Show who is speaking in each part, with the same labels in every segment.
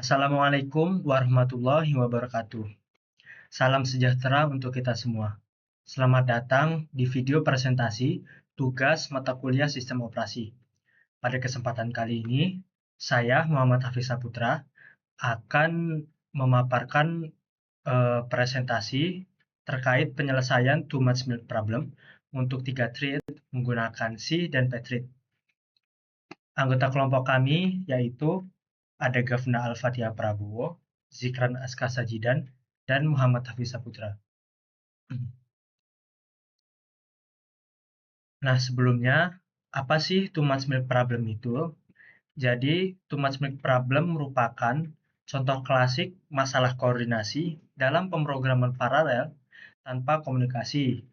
Speaker 1: Assalamualaikum warahmatullahi wabarakatuh. Salam sejahtera untuk kita semua. Selamat datang di video presentasi tugas mata kuliah Sistem Operasi. Pada kesempatan kali ini, saya Muhammad Hafiz Saputra akan memaparkan presentasi terkait penyelesaian too much milk problem untuk 3 treat menggunakan C dan P treat. Anggota kelompok kami yaitu ada Gafna Al-Fatihah Prabowo, Zikran Aska Sajidan, dan Muhammad Hafiz Saputra. Nah, sebelumnya, apa sih too much milk problem itu? Jadi, too much milk problem merupakan contoh klasik masalah koordinasi dalam pemrograman paralel tanpa komunikasi.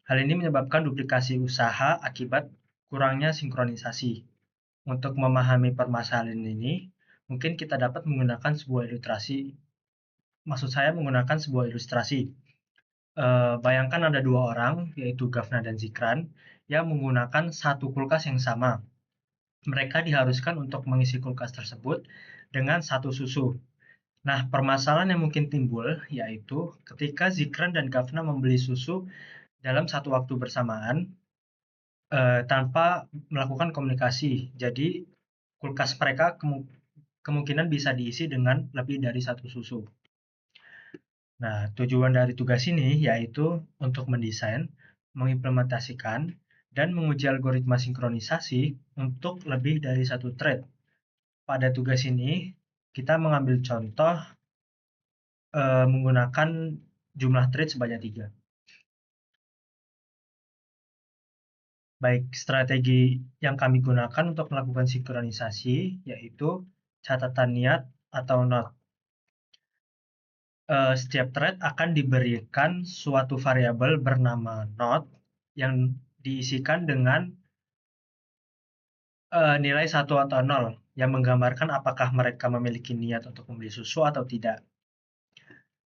Speaker 1: Hal ini menyebabkan duplikasi usaha akibat kurangnya sinkronisasi. Untuk memahami permasalahan ini, mungkin kita dapat menggunakan sebuah ilustrasi. Maksud saya menggunakan sebuah ilustrasi. Bayangkan ada dua orang, yaitu Gafna dan Zikran, yang menggunakan satu kulkas yang sama. Mereka diharuskan untuk mengisi kulkas tersebut dengan satu susu. Nah, permasalahan yang mungkin timbul yaitu ketika Zikran dan Gafna membeli susu dalam satu waktu bersamaan tanpa melakukan komunikasi. Jadi, kulkas mereka kemungkinan bisa diisi dengan lebih dari satu susu. Nah, tujuan dari tugas ini yaitu untuk mendesain, mengimplementasikan, dan menguji algoritma sinkronisasi untuk lebih dari satu thread. Pada tugas ini, kita mengambil contoh menggunakan jumlah thread sebanyak 3. Baik, strategi yang kami gunakan untuk melakukan sinkronisasi yaitu catatan niat atau note. Setiap thread akan diberikan suatu variabel bernama note yang diisikan dengan nilai 1 atau 0 yang menggambarkan apakah mereka memiliki niat untuk membeli susu atau tidak.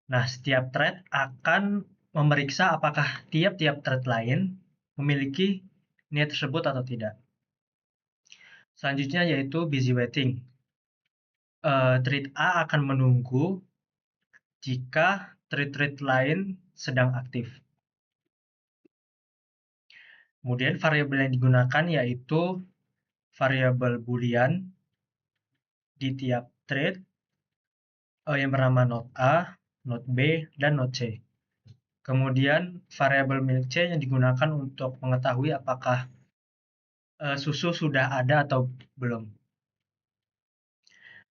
Speaker 1: Nah, setiap thread akan memeriksa apakah tiap-tiap thread lain memiliki niat tersebut atau tidak. Selanjutnya yaitu busy waiting. Thread A akan menunggu jika thread-thread lain sedang aktif. Kemudian variabel yang digunakan yaitu variabel boolean di tiap thread yang bernama note A, note B, dan note C. Kemudian variabel milk C yang digunakan untuk mengetahui apakah susu sudah ada atau belum.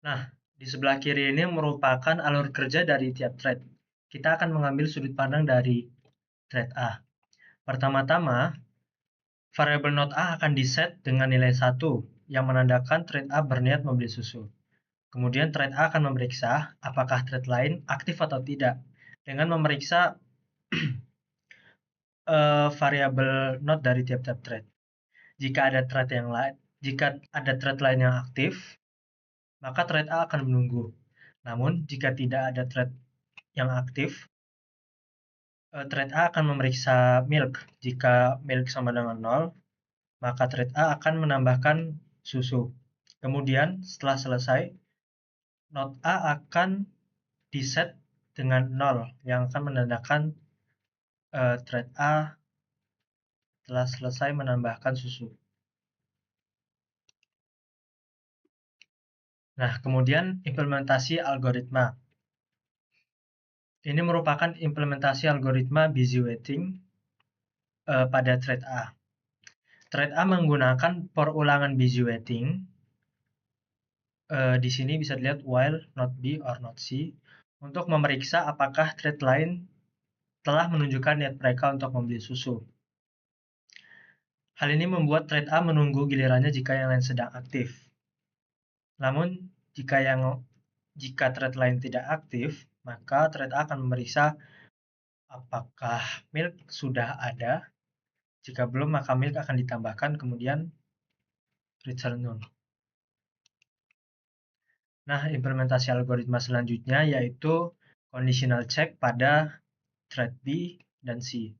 Speaker 1: Nah, di sebelah kiri ini merupakan alur kerja dari tiap thread. Kita akan mengambil sudut pandang dari thread A. Pertama-tama, variabel note A akan diset dengan nilai 1 yang menandakan thread A berniat membeli susu. Kemudian thread A akan memeriksa apakah thread lain aktif atau tidak dengan memeriksa variabel note dari tiap-tiap thread. Jika ada thread lain yang aktif, maka thread A akan menunggu. Namun, jika tidak ada thread yang aktif, thread A akan memeriksa milk. Jika milk sama dengan 0, maka thread A akan menambahkan susu. Kemudian, setelah selesai, note A akan diset dengan 0, yang akan menandakan thread A telah selesai menambahkan susu. Nah, kemudian implementasi algoritma. Ini merupakan implementasi algoritma busy waiting pada thread A. Thread A menggunakan perulangan busy waiting. Di sini bisa dilihat while not B or not C untuk memeriksa apakah thread lain telah menunjukkan niat mereka untuk membeli susu. Hal ini membuat thread A menunggu gilirannya jika yang lain sedang aktif. Namun, jika thread lain tidak aktif, maka thread A akan memeriksa apakah milk sudah ada. Jika belum, maka milk akan ditambahkan, kemudian return none. Nah, implementasi algoritma selanjutnya yaitu conditional check pada thread B dan C.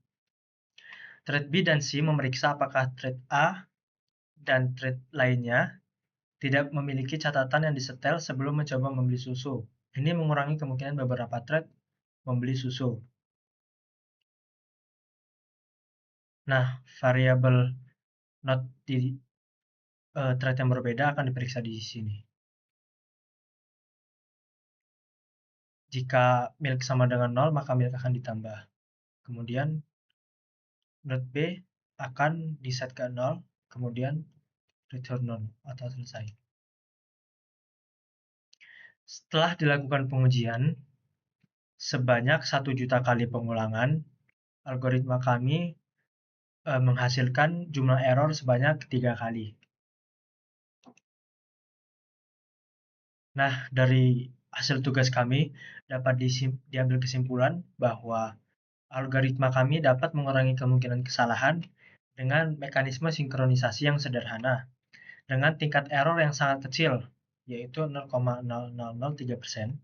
Speaker 1: Thread B dan C memeriksa apakah thread A dan thread lainnya Tidak memiliki catatan yang disetel sebelum mencoba membeli susu. Ini mengurangi kemungkinan beberapa thread membeli susu. Nah, variabel not di thread yang berbeda akan diperiksa di sini. Jika milk sama dengan 0, maka milk akan ditambah. Kemudian not B akan diset ke 0, kemudian return 0 atau selesai. Setelah dilakukan pengujian sebanyak 1 juta kali pengulangan, algoritma kami menghasilkan jumlah error sebanyak 3 kali. Nah, dari hasil tugas kami dapat diambil kesimpulan bahwa algoritma kami dapat mengurangi kemungkinan kesalahan dengan mekanisme sinkronisasi yang sederhana, dengan tingkat error yang sangat kecil, yaitu 0,0003%.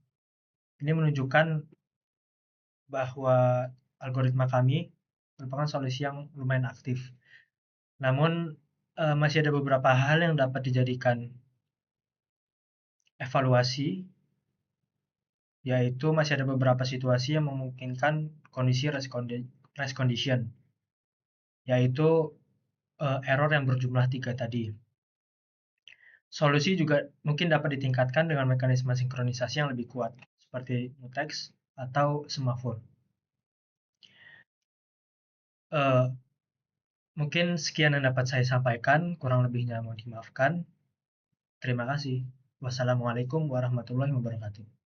Speaker 1: Ini menunjukkan bahwa algoritma kami merupakan solusi yang lumayan aktif. Namun, masih ada beberapa hal yang dapat dijadikan evaluasi, yaitu masih ada beberapa situasi yang memungkinkan kondisi race condition, yaitu error yang berjumlah 3 tadi. Solusi juga mungkin dapat ditingkatkan dengan mekanisme sinkronisasi yang lebih kuat, seperti mutex atau semafor. Mungkin sekian yang dapat saya sampaikan, kurang lebihnya mohon dimaafkan. Terima kasih. Wassalamualaikum warahmatullahi wabarakatuh.